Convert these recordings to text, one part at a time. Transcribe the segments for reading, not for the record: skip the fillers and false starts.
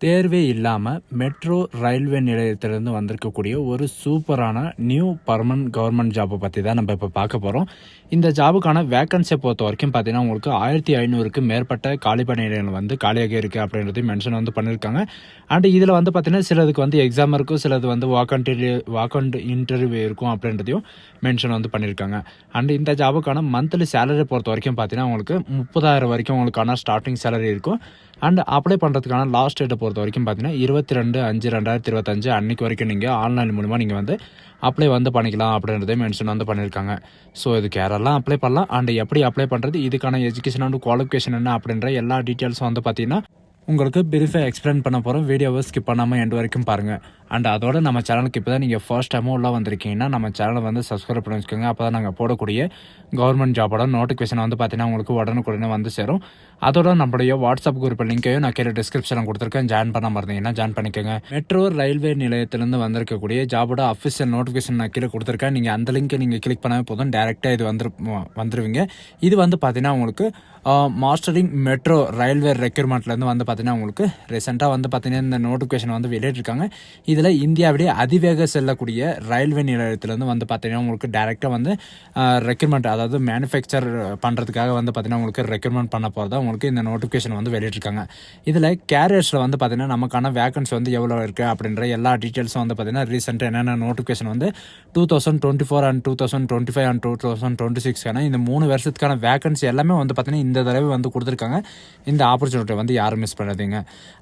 தேர்வே இல்லாமல் metro railway நிலையத்திலேருந்து வந்திருக்கக்கூடிய ஒரு சூப்பரான நியூ பர்மனன்ட் கவர்மெண்ட் ஜாப்பை பற்றி தான் நம்ம இப்போ பார்க்க போகிறோம். இந்த ஜாபுக்கான வேக்கன்சியை பொறுத்த வரைக்கும் பார்த்தீங்கன்னா உங்களுக்கு 1500க்கு மேற்பட்ட காலி பணியிடங்கள் வந்து காலியாக இருக்குது அப்படின்றதையும் மென்ஷன் வந்து பண்ணியிருக்காங்க. அண்ட் இதில் வந்து பார்த்தீங்கன்னா சிலதுக்கு வந்து எக்ஸாம் இருக்கும், சிலது வந்து வாக் அண்ட் இன்டர்வியூ இருக்கும் அப்படின்றதையும் மென்ஷன் வந்து பண்ணியிருக்காங்க. அண்ட் இந்த ஜாபுக்கான மந்த்லி சேலரி பொறுத்த வரைக்கும் பார்த்தீங்கன்னா உங்களுக்கு 30,000 வரைக்கும் உங்களுக்கான ஸ்டார்டிங் சேலரி இருக்கும். அண்ட் அப்ளை பண்ணுறதுக்கான லாஸ்ட் டேட்டை பொறுத்த வரைக்கும் பார்த்தீங்கன்னா 22/5/2025 அன்றைக்கு வரைக்கும் நீங்கள் ஆன்லைன் மூலிமா நீங்கள் வந்து அப்ளை வந்து பண்ணிக்கலாம் அப்படின்றதே மென்ஷன் வந்து பண்ணியிருக்காங்க. ஸோ இதுக்கு யாரெல்லாம் அப்ளை பண்ணலாம் அண்ட் எப்படி அப்ளை பண்ணுறது, இதுக்கான எஜுகேஷன் அண்ட் குவாலிஃபிகேஷன் என்ன அப்படின்ற எல்லா டீட்டெயில்ஸும் வந்து பார்த்தீங்கன்னா உங்களுக்கு பிரீஃபாக எக்ஸ்பிளைன் பண்ண போகிறோம். வீடியோவை ஸ்கிப் பண்ணாமல் எண்ட் வரைக்கும் பாருங்கள். அண்ட் அதோட நம்ம சேனலுக்கு இப்போ தான் நீங்கள் ஃபர்ஸ்ட் டைமும் உள்ள வந்திருக்கீங்கன்னா நம்ம சேனலை வந்து சப்ஸ்கிரைப் பண்ணி வச்சுக்கோங்க. அப்போ தான் நாங்கள் போடக்கூடிய கவர்மெண்ட் ஜாபோட நோட்டிஃபிகேஷன் வந்து பார்த்தீங்கன்னா உங்களுக்கு உடனுக்குடனே வந்து சேரும். அதோட நம்மளுடைய வாட்ஸ்அப் குரூப் லிங்கையும் நான் கீழே டிஸ்கிரிப்ஷனில் கொடுத்துருக்கேன். ஜாயின் பண்ண இருந்தீங்கன்னா ஜாயின் பண்ணிக்கோங்க. மெட்ரோ ரயில்வே நிலையத்திலேருந்து வந்திருக்கக்கூடிய ஜாபோட அஃபிஷியல் நோட்டிஃபிகேஷன் நான் கீழே கொடுத்துருக்கேன். நீங்கள் அந்த லிங்க்கை நீங்கள் கிளிக் பண்ணாவே போதும், டேரெக்டாக இது வந்துருவீங்க. இது வந்து பார்த்தீங்கன்னா உங்களுக்கு மாஸ்டரிங் மெட்ரோ ரயில்வே ரெக்யூர்மெண்ட்லேருந்து வந்து பார்த்தீங்கன்னா உங்களுக்கு ரீசெண்டாக வந்து பார்த்தீங்கன்னா இந்த நோட்டிஃபிகேஷன் வந்து வெளியிட்டிருக்காங்க. இதில் இந்தியாவிலேயே அதிவேக செல்லக்கூடிய ரயில்வே நிலையத்திலேருந்து வந்து பார்த்தீங்கன்னா உங்களுக்கு டேரெக்டாக வந்து ரெக்யூர்மெண்ட், அதாவது மேனுஃபேக்சர் பண்ணுறதுக்காக வந்து பார்த்தீங்கன்னா உங்களுக்கு ரெக்யூர்மெண்ட் பண்ண போகிறதா உங்களுக்கு இந்த நோட்டிஃபிகேஷன் வந்து வெளியிட்டிருக்காங்க. இதில் கேரியர்ஸில் வந்து பார்த்தீங்கன்னா நமக்கான வேகன்சி வந்து எவ்வளோ இருக்குது அப்படின்ற எல்லா டீட்டெயில்ஸும் வந்து பார்த்தீங்கன்னா ரீசெண்டாக என்னென்ன நோட்டிஃபிகேஷன் வந்து 2024 அண்ட் 2025 அண்ட் 2026 இந்த 3 வருஷத்துக்கான வேகன்சி எல்லாமே வந்து பார்த்தீங்கன்னா இந்த தடவை வந்து கொடுத்துருக்காங்க. இந்த ஆப்பர்ச்சுனிட்டி வந்து யாரும் மிஸ் பண்ணாதீங்க.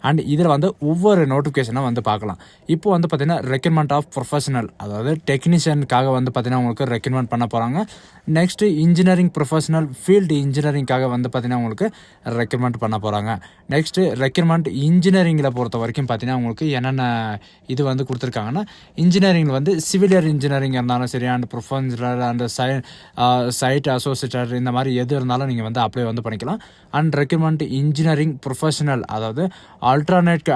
அண்ட் இதில் வந்து ஒவ்வொரு நோட்டிஃபிகேஷனாக வந்து பார்க்கலாம். இப்போ வந்து பார்த்தீங்கன்னா ரெக்ரூட்மெண்ட் ஆஃப் ப்ரொஃபஷனல், அதாவது டெக்னீஷியனுக்காக வந்து பார்த்தீங்கன்னா உங்களுக்கு ரெக்ரூட்மெண்ட் பண்ண போகிறாங்க. நெக்ஸ்ட்டு இன்ஜினியரிங் ப்ரொஃபஷனல் ஃபீல்டு இன்ஜினியரிங்காக வந்து பார்த்தீங்கன்னா உங்களுக்கு ரெக்ரூட்மெண்ட் பண்ண போகிறாங்க. நெக்ஸ்ட்டு ரெக்ரூட்மெண்ட் இன்ஜினியரிங்கில் பொறுத்த வரைக்கும் பார்த்தீங்கன்னா உங்களுக்கு என்னென்ன இது வந்து கொடுத்துருக்காங்கன்னா, இன்ஜினியரிங்கில் வந்து சிவிலியர் இன்ஜினியரிங் இருந்தாலும் சரி, அண்ட் ப்ரொஃபஷனல் அண்ட் சைட் அசோசியேட்டர் இந்த மாதிரி எது இருந்தாலும் நீங்கள் வந்து அப்ளை வந்து பண்ணிக்கலாம். அண்ட் ரெக்ரூட்மெண்ட் இன்ஜினியரிங் ப்ரொஃபஷனல், அதாவது ஆல்டர்னேட்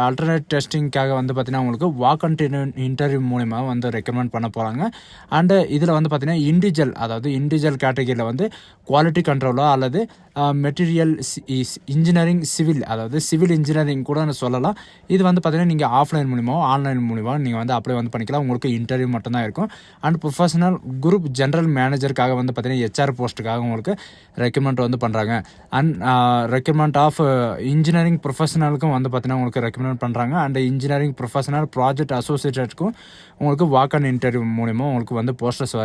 டெஸ்டிங்காக வந்து பார்த்தீங்கன்னா உங்களுக்கு வாக் அண்ட் இன்டர்வியூ மூலிமா வந்து ரெக்ரூட்மெண்ட் பண்ண போகிறாங்க. அண்டு இதில் வந்து பார்த்தீங்கன்னா இண்டிவிஜுவல் கேட்டகரியில் வந்து குவாலிட்டி கண்ட்ரோலோ அல்லது மெட்டீரியல் இன்ஜினியரிங் சிவில், அதாவது சிவில் இன்ஜினியரிங் கூட சொல்லலாம். இது வந்து பார்த்தீங்கன்னா நீங்கள் ஆஃப்லைன் மூலிமா ஆன்லைன் மூலிமா நீங்கள் வந்து அப்ளை வந்து பண்ணிக்கலாம். உங்களுக்கு இன்டர்வியூ மட்டும்தான் இருக்கும். அண்ட் ப்ரொஃபஷனல் குரூப் ஜென்ரல் மேனேஜருக்காக வந்து பார்த்தீங்கன்னா HR போஸ்ட்டுக்காக உங்களுக்கு ரெக்ரூட்மெண்ட் வந்து பண்ணுறாங்க. அண்ட் ரெக்ரூட்மெண்ட் ஆஃப் இன்ஜினியரிங் ப்ரொஃபஷனலுக்கும் வந்து பார்த்தீங்கன்னா உங்களுக்கு ரெக்ரூட்மெண்ட் பண்ணுறாங்க. அண்ட் இன்ஜினியரிங் ப்ரொஃபஷனல் ப்ராஜெக்ட் அசோசியேட்டுக்கும் உங்களுக்கு வாக் அண்ட் இன்டர்வியூ மூலிமா உங்களுக்கு வந்து போஸ்டர்ஸ்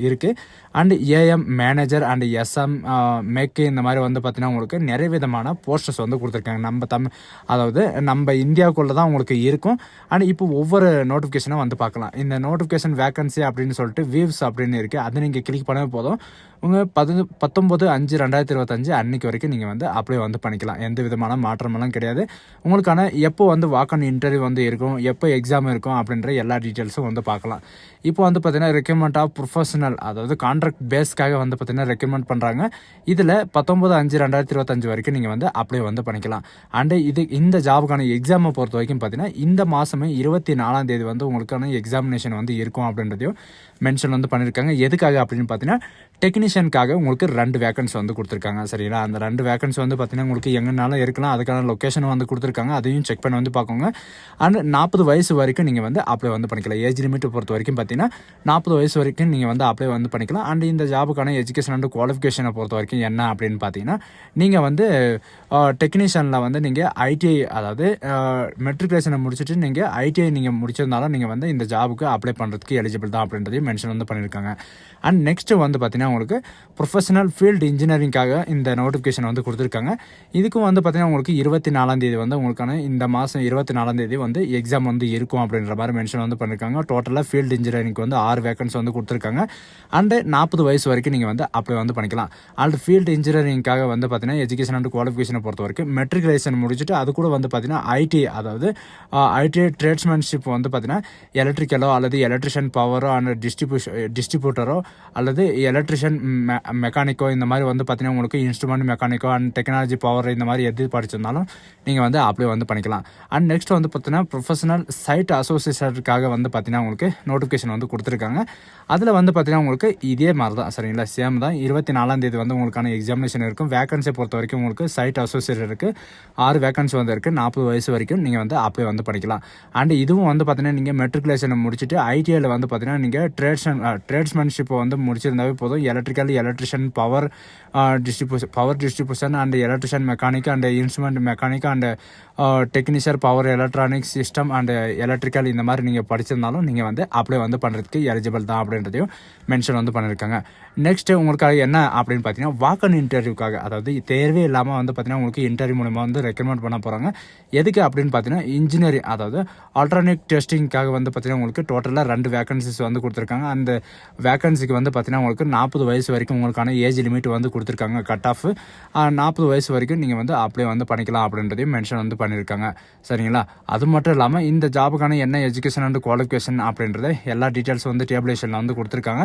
இருக்குது. And AM manager and SM மேக்கு இந்த மாதிரி வந்து பார்த்தீங்கன்னா உங்களுக்கு நிறைய விதமான போஸ்டர்ஸ் வந்து கொடுத்துருக்காங்க. அதாவது நம்ம இந்தியாவுக்குள்ளே தான் உங்களுக்கு இருக்கும். அண்ட் இப்போ ஒவ்வொரு நோட்டிஃபிகேஷனும் வந்து பார்க்கலாம். இந்த நோட்டிஃபிகேஷன் வேகன்சி அப்படின்னு சொல்லிட்டு வியூஸ் அப்படின்னு இருக்குது. அதை நீங்கள் கிளிக் பண்ணவே போதும். உங்கள் 19/5/2025 அன்றைக்கு வரைக்கும் நீங்கள் வந்து அப்ளை வந்து பண்ணிக்கலாம். எந்த விதமான மாற்றமெல்லாம் கிடையாது. உங்களுக்கான எப்போ வந்து வாக் அண்ட் இன்டர்வியூ வந்து இருக்கும், எப்போ எக்ஸாம் இருக்கும் அப்படின்ற எல்லா டீட்டெயில்ஸும் வந்து பார்க்கலாம். இப்போ வந்து பார்த்தீங்கன்னா ரெக்ரூட்மெண்ட் ஆஃப் ப்ரொஃபஷனல், அதாவது கான்ட்ராக்ட் பேஸ்க்காக வந்து பார்த்தீங்கன்னா ரெக்ரூட்மெண்ட் பண்ணுறாங்க. இதில் 19/5/2025 வரைக்கும் நீங்கள் வந்து அப்ளை வந்து பண்ணிக்கலாம். அண்டு இந்த ஜாபுக்கான எக்ஸாமை பொறுத்த வரைக்கும் பார்த்தீங்கன்னா இந்த மாதமே 24ஆம் தேதி வந்து உங்களுக்கான எக்ஸாமினேஷன் வந்து இருக்கும் அப்படின்றதையும் மென்ஷன் வந்து பண்ணியிருக்காங்க. எதுக்காக அப்படின்னு பார்த்தீங்கன்னா டெக்னீஷியனுக்காக உங்களுக்கு 2 வேகன்சி வந்து கொடுத்துருக்காங்க. சரிங்களா, அந்த 2 வேகன்சி வந்து பார்த்தீங்கன்னா உங்களுக்கு எங்கேனாலும் இருக்கலாம். அதுக்கான லொக்கேஷன் வந்து கொடுத்துருக்காங்க. அதையும் செக் பண்ணி வந்து பார்க்கோங்க. அண்ட் 40 வயசு வரைக்கும் நீங்கள் வந்து அப்ளை வந்து பண்ணிக்கலாம். ஏஜ் லிமிட்டை பொறுத்த வரைக்கும் பார்த்தீங்கன்னா 40 வயசு வரைக்கும் நீங்கள் வந்து அப்ளை வந்து பண்ணிக்கலாம். அண்ட் இந்த ஜாபுக்கான எஜுகேஷன் அண்ட் குவாலிஃபிகேஷனை பொறுத்த வரைக்கும் என்ன அப்படின்னு பார்த்தீங்கன்னா, நீங்கள் வந்து டெக்னீஷியனில் வந்து நீங்கள் ITI, அதாவது மெட்ரிகுலேஷனை முடிச்சுட்டு நீங்கள் ITI நீங்கள் முடிச்சிருந்தாலும் நீங்கள் வந்து இந்த ஜாபுக்கு அப்ளை பண்ணுறதுக்கு எலிஜிபிள் தான் அப்படின்றதையும் மென்ஷன் வந்து பண்ணியிருக்காங்க. அண்ட் நெக்ஸ்ட்டு வந்து பார்த்தீங்கன்னா உங்களுக்கு ப்ரொஃபஷனல் ஃபீல்டு இன்ஜினியரிங்காக இந்த நோட்டிஃபிகேஷன் வந்து கொடுத்துருக்காங்க. இதுக்கும் வந்து பார்த்தீங்கன்னா உங்களுக்கு 24ஆம் தேதி வந்து உங்களுக்கான இந்த மாதம் 24ஆம் தேதி வந்து எக்ஸாம் வந்து இருக்கும் அப்படின்ற மாதிரி மென்ஷன் வந்து பண்ணியிருக்காங்க. டோட்டலாக ஃபீல்டு இன்ஜினியரிங்க்கு வந்து 6 வேகன்சி வந்து கொடுத்துருக்காங்க. அண்டு 40 வயசு வரைக்கும் நீங்கள் வந்து அப்ளை வந்து பண்ணிக்கலாம். அண்ட் ஃபீல்டு இன்ஜினியரிங்காக வந்து பார்த்தீங்கன்னா எஜுகேஷன் அண்ட் குவாலிஃபிகேஷனை பொறுத்த வரைக்கும் மெட்ரிகுலேஷன் முடிச்சுட்டு அது கூட வந்து பார்த்தீங்கன்னா ITI, அதாவது ITI ட்ரேட்ஸ்மேன்ஷிப் வந்து பார்த்தீங்கன்னா எலக்ட்ரிக்கலோ அல்லது எலக்ட்ரிஷியன் பவரோ அண்ட் டிஸ்ட்ரிபியூட்டரோ அல்லது எலக்ட்ரிஷியன் மெக்கானிக்கோ இந்த மாதிரி வந்து பார்த்தீங்கன்னா உங்களுக்கு இன்ஸ்ட்ருமெண்ட் மெக்கானிக்கோ அண்ட் டெக்னாலஜி பவர் இந்த மாதிரி எது படிச்சிருந்தாலும் நீங்கள் வந்து அப்ளை வந்து பண்ணிக்கலாம். அண்ட் நெக்ஸ்ட் வந்து பார்த்தீங்கன்னா ப்ரொஃபஷனல் சைட் அசோசியேஷனுக்காக வந்து பார்த்தீங்கன்னா உங்களுக்கு நோட்டிஃபிகேஷன் வந்து கொடுத்துருக்காங்க. அதில் வந்து பார்த்தீங்கன்னா உங்களுக்கு இதே மாதிரி தான் சரிங்களா, சேம் தான். 24 வந்து உங்களுக்கான எக்ஸாமினேஷன் இருக்கும். வேகன்சியை பொறுத்த வரைக்கும் உங்களுக்கு சைட் அசோசியேட் இருக்குது, 6 வேகன்சி வந்து இருக்குது. 40 வயசு வரைக்கும் நீங்கள் வந்து அப்ளை வந்து பண்ணிக்கலாம். அண்ட் இதுவும் வந்து பார்த்தீங்கன்னா நீங்கள் மெட்ரிகுலேஷனை முடிச்சுட்டு ஐடிஐயில் வந்து பார்த்தீங்கன்னா நீங்கள் ட்ரேட்ஸ்மேன்ஷிப்பை வந்து முடிச்சிருந்தாவே போதும். Electrician, power distribution and electrician mechanic and instrument mechanic and technician, power electronics system and electrical இந்த மாதிரி நீங்கள் படிச்சிருந்தாலும் நீங்கள் வந்து அப்ளை வந்து பண்ணுறதுக்கு எலிஜிபிள் தான் அப்படின்றதையும் மென்ஷன் வந்து பண்ணியிருக்காங்க. நெக்ஸ்ட்டு உங்களுக்காக என்ன அப்படின்னு பார்த்தீங்கன்னா வாக்கன் இன்டர்வியூக்காக, அதாவது தேர்வே இல்லாமல் வந்து பார்த்தீங்கன்னா உங்களுக்கு இன்டர்வியூ மூலமாக வந்து ரெக்கமெண்ட் பண்ண போகிறாங்க. எதுக்கு அப்படின்னு பார்த்தீங்கன்னா இன்ஜினியரிங், அதாவது ஆல்டர்னேட் டெஸ்டிங்காக வந்து பார்த்தீங்கன்னா உங்களுக்கு டோட்டலாக 2 வேகன்சிஸ் வந்து கொடுத்துருக்காங்க. அந்த வேகன்சிக்கு வந்து பார்த்தீங்கன்னா உங்களுக்கு 40 வயசு வரைக்கும் உங்களுக்கான ஏஜ் லிமிட் வந்து கொடுத்துருக்காங்க. கட் ஆஃப் 40 வயசு வரைக்கும் நீங்கள் வந்து அப்ளை வந்து பண்ணிக்கலாம் அப்படின்றதையும் மென்ஷன் வந்து பண்ணியிருக்காங்க. சரிங்களா, அது மட்டும் இல்லாமல் இந்த ஜாபுக்கான என்ன எஜுகேஷன் அண்ட் குவாலிஃபிகேஷன் அப்படின்றத எல்லா டீட்டெயில்ஸ் வந்து டேபிளேஷனில் வந்து கொடுத்துருக்காங்க.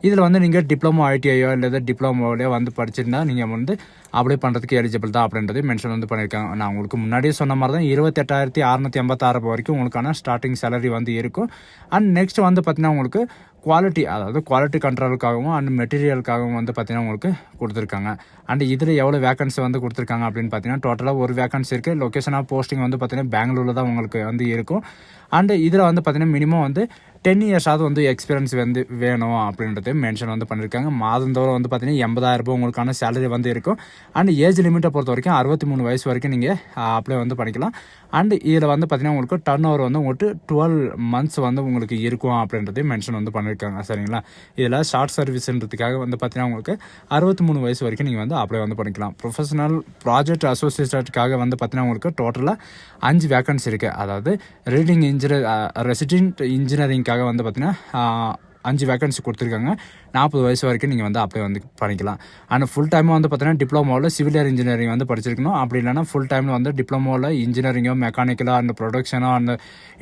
இதில் வந்து நீங்கள் டிப்ளமோ ஐடிஐயோ இல்லை டிப்ளமோலையோ வந்து படிச்சிருந்தா நீங்கள் வந்து அப்ளை பண்ணுறதுக்கு எலிஜிபிள் தான் அப்படின்றது மென்ஷன் வந்து பண்ணியிருக்காங்க. நான் உங்களுக்கு முன்னாடியே சொன்ன மாதிரி தான் 28,686 வரைக்கும் உங்களுக்கான ஸ்டார்டிங் சேலரி வந்து இருக்கும். அண்ட் நெக்ஸ்ட் வந்து பார்த்தீங்கன்னா உங்களுக்கு குவாலிட்டி கண்ட்ரோலுக்காகவும் அண்ட் மெட்டீரியலுக்காகவும் வந்து பார்த்தீங்கன்னா உங்களுக்கு கொடுத்துருக்காங்க. அண்ட் இதில் எவ்வளோ வேகன்சி வந்து கொடுத்துருக்காங்க அப்படின்னு பார்த்தீங்கன்னா டோட்டலாக ஒரு வேகன்சி இருக்குது. லொக்கேஷன் ஆஃப் போஸ்டிங் வந்து பார்த்தீங்கன்னா பெங்களூரில் தான் உங்களுக்கு வந்து இருக்கும். அண்ட் இதில் வந்து பார்த்தீங்கன்னா மினிமம் வந்து 10 இயர்ஸாவது வந்து எக்ஸ்பீரியன்ஸ் வந்து வேணும் அப்படின்றது மென்ஷன் வந்து பண்ணியிருக்காங்க. மாதந்தோறும் வந்து பார்த்தீங்கன்னா 80,000 உங்களுக்கான சேலரி வந்து இருக்கும். அண்ட் ஏஜ் லிமிட்டை பொறுத்த வரைக்கும் 63 வயசு வரைக்கும் நீங்கள் அப்ளை வந்து பண்ணிக்கலாம். அண்ட் இதில் வந்து பார்த்தீங்கன்னா உங்களுக்கு டர்ன் ஓவர் வந்து உங்களுக்கு 12 மந்த்ஸ் வந்து உங்களுக்கு இருக்கும் அப்படின்றதையும் மென்ஷன் வந்து பண்ணியிருக்காங்க. சரிங்களா, இதில் ஷார்ட் சர்வீஸ்ன்றதுக்காக வந்து பார்த்தீங்கன்னா உங்களுக்கு 63 வயசு வரைக்கும் நீங்கள் வந்து அப்ளை வந்து பண்ணிக்கலாம். ப்ரொஃபஷனல் ப்ராஜெக்ட் அசோசியேட்டுக்காக வந்து பார்த்தீங்கன்னா உங்களுக்கு டோட்டலாக 5 வேகன்சி இருக்குது. அதாவது ரெசிடென்ட் இன்ஜினியரிங்காக வந்து பார்த்தீங்கன்னா 5 வேகன்சி கொடுத்துருக்காங்க. 40 வயசு வரைக்கும் நீங்கள் வந்து அப்ளை வந்து பண்ணிக்கலாம். அண்ட் ஃபுல் டைமாக வந்து பார்த்தீங்கன்னா டிப்ளமோவில் சிவில் இன்ஜினியரிங் வந்து படிச்சிருக்கணும். அப்படி இல்லைனா ஃபுல் டைமில் வந்து டிப்ளமோவில் இன்ஜினியரிங்கோ மெக்கானிக்கலோ அண்ட் ப்ரொடக்ஷனோ அண்ட்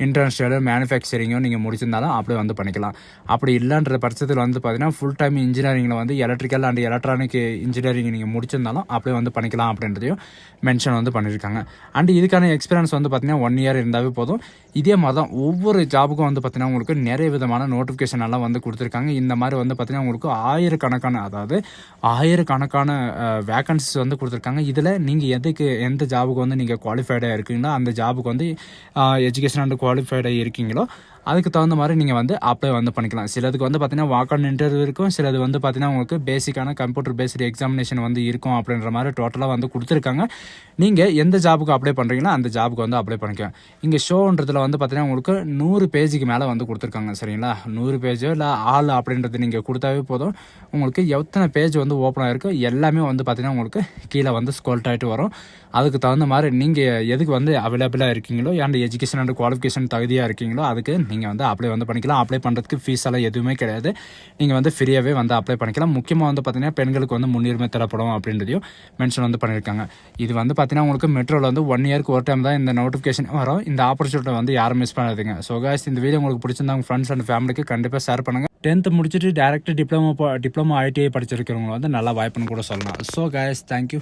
இண்டஸ்ட்ரியலோ மேனுஃபேக்சரிங்கோ நீங்கள் முடிச்சிருந்தாலும் அப்ளை வந்து பண்ணிக்கலாம். அப்படி இல்லைன்ற பட்சத்தில் வந்து பார்த்தீங்கன்னா ஃபுல் டைம் இன்ஜினியரிங்கில் வந்து எலக்ட்ரிக்கல் அண்ட் எலக்ட்ரானிக் இன்ஜினியரிங் நீங்கள் முடிச்சிருந்தாலும் அப்ளை வந்து பண்ணிக்கலாம் அப்படின்றதையும் மென்ஷன் வந்து பண்ணியிருக்காங்க. அண்ட் இதுக்கான எக்ஸ்பீரியன்ஸ் வந்து பார்த்தீங்கன்னா 1 இயர் இருந்தாவே போதும். இதே மாதிரி தான் ஒவ்வொரு ஜாபுக்கும் வந்து பார்த்தீங்கன்னா உங்களுக்கு நிறைய விதமான நோட்டிஃபிகேஷன் எல்லாம் வந்து கொடுத்துருக்காங்க. இந்த மாதிரி வந்து பார்த்தீங்கன்னா உங்களுக்கு ஆயிரக்கணக்கான வேகன்சிஸ் வந்து கொடுத்துருக்காங்க. இதில் நீங்கள் எந்த ஜாபுக்கு வந்து நீங்கள் குவாலிஃபைடாக இருக்கீங்களோ அந்த ஜாபுக்கு வந்து எஜுகேஷன் அண்ட் குவாலிஃபைடாக இருக்கீங்களோ அதுக்கு தகுந்த மாதிரி நீங்கள் வந்து அப்ளை வந்து பண்ணிக்கலாம். சிலதுக்கு வந்து பார்த்தீங்கன்னா வாக்-ஆன் இன்டர்வியூ இருக்கும், சிலது வந்து பார்த்தீங்கன்னா உங்களுக்கு பேசிக்கான கம்ப்யூட்டர் பேஸ்டு எக்ஸாமினேஷன் வந்து இருக்கும் அப்படின்ற மாதிரி டோட்டலாக வந்து கொடுத்துருக்காங்க. நீங்கள் எந்த ஜாபுக்கு அப்ளை பண்ணுறீங்களோ அந்த ஜாபுக்கு வந்து அப்ளை பண்ணிக்கலாம். இங்கே ஷோன்றதில் வந்து பார்த்தீங்கன்னா உங்களுக்கு 100 பேஜுக்கு மேலே வந்து கொடுத்துருக்காங்க. சரிங்களா, 100 பேஜோ இல்லை ஆள் அப்படின்றது நீங்கள் கொடுத்தாவே போதும். உங்களுக்கு எத்தனை பேஜ் வந்து ஓப்பன் ஆகிருக்கோ எல்லாமே வந்து பார்த்தீங்கன்னா உங்களுக்கு கீழே வந்து ஸ்க்ரோல் ஆகிட்டு வரும். அதுக்கு தகுந்த மாதிரி நீங்கள் எதுக்கு வந்து அவைலபிளாக இருக்கீங்களோ அண்ட் எஜுகேஷன் அண்ட் குவாலிஃபிகேஷன் தகுதியாக இருக்கீங்களோ அதுக்கு நீங்கள் வந்து அப்ளை வந்து பண்ணிக்கலாம். அப்ளை பண்ணுறதுக்கு ஃபீஸ் எல்லாம் எதுவுமே கிடையாது. நீங்கள் வந்து ஃப்ரீயாகவே வந்து அப்ளை பண்ணிக்கலாம். முக்கியமாக வந்து பார்த்தீங்கன்னா பெண்களுக்கு வந்து முன்னுரிமை தரப்படும் அப்படின்றதையும் மென்ஷன் வந்து பண்ணியிருக்காங்க. இது வந்து பார்த்தீங்கன்னா உங்களுக்கு மெட்ரோவில் வந்து 1 இயருக்கு ஒரு டைம் தான் இந்த நோட்டிஃபிகேஷன் வரும். இந்த ஆப்பர்ச்சுனிட்டி வந்து யாரும் மிஸ் பண்ணாதீங்க. ஸோ காய்ஸ், இந்த வீடியோ உங்களுக்கு பிடிச்சிருந்தா உங்கள் ஃப்ரெண்ட்ஸ் அண்ட் ஃபேமிலிக்கு கண்டிப்பாக ஷேர் பண்ணுங்கள். 10th முடிச்சுட்டு டேரெக்டாக டிப்ளமோ ஐடிஐ படிச்சிருக்கிறவங்க வந்து நல்லா வாய்ப்புன்னு கூட சொல்லலாம். So guys, thank you.